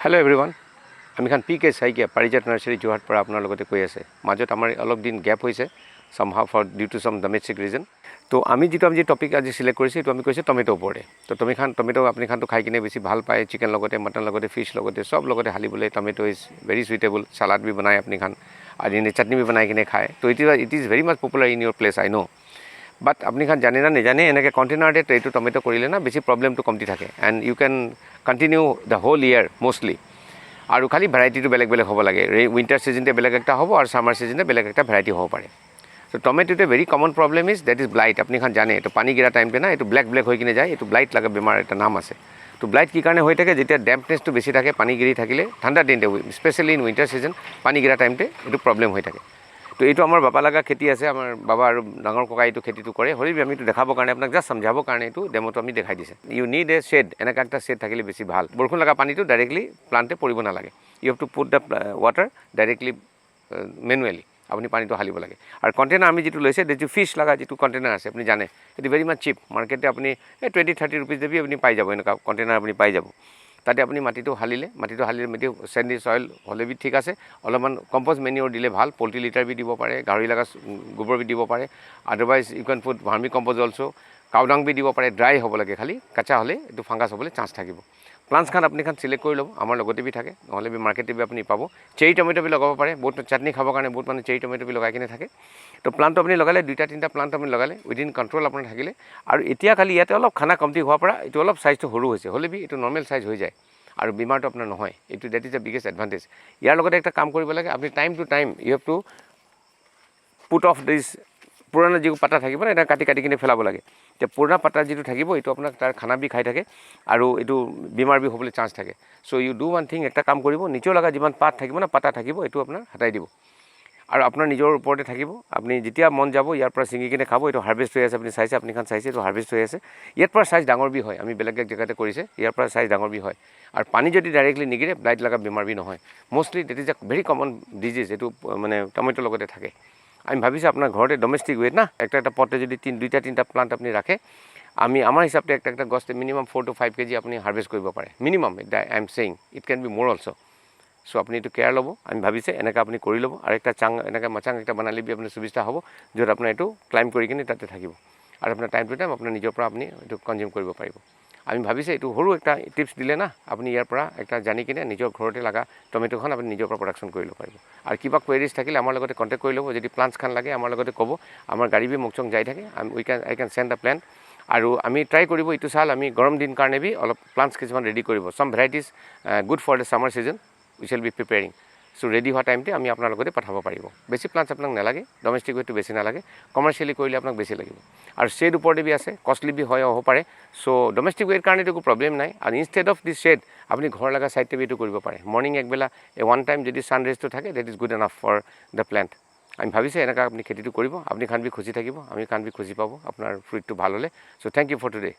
Hello everyone. আমি খান PK Saike Parijat Nursery Jorhat para apnar logote koi ase. Majot amar alog din gap hoise somehow for due to some domestic reason. তো আমি যেটো আমি যে topic আজি select কৰিছো এটো আমি কৈছে টমেটো ওপৰে তো তুমি খান টমেটো আপুনি খান তো খাই কিনে বেছি ভাল পায় চিকেন লগতে মটন লগতে ফিশ লগতে সব লগতে হালিবলে tomato is very suitable salad भी बनाए আপনি খান আর ইনে চাটনি भी बनाए কিনে খায় তো it is very much popular in your place I know but আপনি খান জানে না নেজানে এনেকে কন্টেনারতে এইটো টমেটো কৰিলে না বেছি প্ৰবলেমটো কমতি থাকে and you can continue the whole year mostly আৰু খালি ভ্যাৰাইটিটো বেলেগ বেলেগ হ'ব লাগে উইন্টাৰ সিজনতে বেলেগ একটা হ'ব আৰু সামাৰ সিজনতে বেলেগ একটা ভ্যাৰাইটি হ'ব পাৰে তো টমেটোতে very common problem is that is blight আপনি খান জানে তো পানি গিরা টাইমতে না এটো ব্ল্যাক ব্ল্যাক হৈ কিনে যায় এটো ব্লাইট লাগা বেমাৰ এটা নাম আছে তো ব্লাইট কি কাৰণে হৈ থাকে যেতিয়া ড্যাম্পনেসটো বেছি থাকে পানি গিৰি থাকিলে ঠান্ডা দিনতে স্পেশালি ইন উইন্টাৰ সিজন পানি গিৰা টাইমতে এটো প্ৰবলেম হৈ থাকে তো এইটো আমাৰ বাবা লাগা খেতি আছে আমাৰ বাবা আৰু ডাঙৰ ককা এইটো খেতিটো কৰে হলিবি আমি তো দেখাবৰ কাৰণে আপোনাক জাস্ট সমঝাবৰ কাৰণে এইটো ডেমোটো আমি দেখাই দিছে ইউ নিড এ শেড এনেকা একটা শেড থাকিলে বেছি ভাল বৰষুণ লাগা পানীটো ডাইৰেক্টলি প্লান্টে পৰিব নালাগে you have to put the water directly manually আপনি পানীটো হালিব লাগে আর কন্টেনার আমি যেটো লৈছে যে ফিশ লাগা যেটো কন্টেনার আছে আপনি জানে এটি ভেরি মাচ চিপ মার্কেটে আপনি 20-30 রুপিস দেবি আপনি পাই যাব এনেকা কন্টেনার আপনি পাই যাব তাতে আপনি মাটিটো হালিলে মেটি স্যান্ডি সয়েল হলে বি ঠিক আছে অলপমান কম্পোস্ট ম্যানিউর দিলে ভাল পোল্ট্রি লিটার বি দিব পারে গাহৰি লাগা গোবৰ বি দিব পারে otherwise you can put vermicompost also cow dung বি দিব পারে ড্রাই হ'ব লাগে খালি কাঁচা হলে এটো ফাঙ্গাস হ'বলৈ চান্স থাকিব প্লান্টস খান আপনি খান সিলেক্ট কৰি ল'ব আমাৰ লগতে বি থাকে নহলে বি মাৰ্কেটে বি আপনি পাব চেৰি টমেটো বি লগাব পাৰে বহুত চাটনি খাবৰ কাৰণে বহুত মানে চেৰি টমেটো বি লগাই কিনে থাকে তো প্লান্টটো আপনি লগালে দুইটা তিনটা প্লান্ট আপনি লগালে উইদিন কন্ট্রোল আপোনাৰ থাকিলে আৰু এতিয়া খালি ইয়াতে অলপ খানা কমতি হোৱাৰ পৰা এটো অলপ সাইজটো সৰু হৈছে হলে বি এটো নৰ্মেল সাইজ হৈ যায় আৰু বিমাৰটো আপোনাৰ নহয় এটো that is the biggest advantage ইয়াৰ লগতে একটা কাম কৰিব লাগে আপনি time to time you have to put off this পুৰণা যিটো পাতা থাকিব না এটা কাটি কাটি কিনে ফেলাব লাগে যে পুৰণা পাতা যিটো থাকিব এইটো আপোনাক তাৰ খানা বি খাই থাকে আৰু এইটো বিমাৰ বি হ'বলৈ চান্স থাকে so you do one thing একটা কাম কৰিব নিচৰ লগা যিমান পাত থাকিব না পাতা থাকিব এইটো আপোনাৰ হটাই দিব আৰু আপোনাৰ নিজৰ ওপৰতে থাকিব আপনি যেতিয়া মন যাব ইয়াৰ পৰা ছিঙি কিনে খাব এইটো হাৰভেস্ট হৈ আছে আপনি চাইছে আপনি খান চাইছে এইটো হাৰভেস্ট হৈ আছে ইয়াৰ পৰা সাইজ ডাঙৰ বি হয় আমি বেলেগ জেগাতে কৰিছে ইয়াৰ পৰা সাইজ ডাঙৰ বি হয় আৰু পানী যদি ডাইৰেক্টলি নিগিৰে ব্লাইট লগা বেমাৰ বি নহয় mostly that is a very common disease এইটো মানে টমেটোৰ লগতে থাকে আমি ভাবিছো আপোনাৰ ঘৰতে ডোমেস্টিক ওয়ে না একটা পটে যদি দুইটা তিনটা প্লান্ট আপনি রাখে আমি আমার হিসাবে একটা গছতে মিনিমাম 4 to 5 কেজি আপনি হারভেস্ট কৰিব পাৰে minimum I am saying it can be more also so আপনি একটু কেয়ার ল'ব আমি ভাবিছে এনেকা আপনি কৰি ল'ব আৰু একটা চাং এনেকা মাচাং একটা বনালে বি আপোনাৰ সুবিধা হ'ব য'ত আপোনাৰ এইটো ক্লাইম কৰি কিনে তাতে থাকিব আৰু আপোনাৰ টাইম টু টাইম আপোনাৰ নিজৰ পৰা আপনি এইটো কনজিউম কৰিব পাৰিব আমি ভাবিছে এইটো সৰু একটা টিপস দিলে না আপনি ইয়াৰ পৰা একটা জানি কিনে নিজৰ ঘৰতে লাগা টমেটোখন আপনি নিজৰ পৰা প্ৰডাকশন কৰি ল'ব পাৰিব আৰু কিবা কোৱেৰিজ থাকিলে আমাৰ লগতে কন্টেক্ট কৰি ল'ব যদি প্লান্টস খান লাগে আমাৰ লগতে ক'ব আমাৰ গাড়ী বি মুকচং যাই থাকে আই ক্যান সেন্ড দ্য প্ল্যান আৰু আমি ট্ৰাই কৰিব এইটো সাল আমি গৰম দিন কাৰণে বি অলপ প্লান্টস কিছুমান ৰেডি কৰিব some varieties good for the summer season we shall be preparing so ready হোৱা টাইমতে আমি আপোনাৰ লগতে পঠাব পাৰিব বেছি প্লান্টস আপোনাক নালাগে ডোমেস্টিক ওয়েটো বেছি নালাগে কমাৰ্শিয়ালি কৰিলে আপোনাক বেছি লাগিব আৰু শেড ওপৰতে বি আছে কষ্টলি বি হয় হ'ব পাৰে সো ডোমেস্টিক ওয়েৰ কাৰণে একো প্ৰবলেম নাই আৰু ইনষ্টেড অফ দিস শেড আপুনি ঘৰ লগা সাইডতে বি এইটো কৰিব পাৰে মৰ্নিং একবেলা ওয়ান টাইম যদি সান ৰেজটো থাকে that is good enough for the plant আমি ভাবিছে এনেকা আপনি খেতিটো কৰিব আপনি খান বি খুশি থাকিব আমি খান বি খুশি পাব আপোনাৰ ফ্ৰুটটো ভাল হলে so thank you for today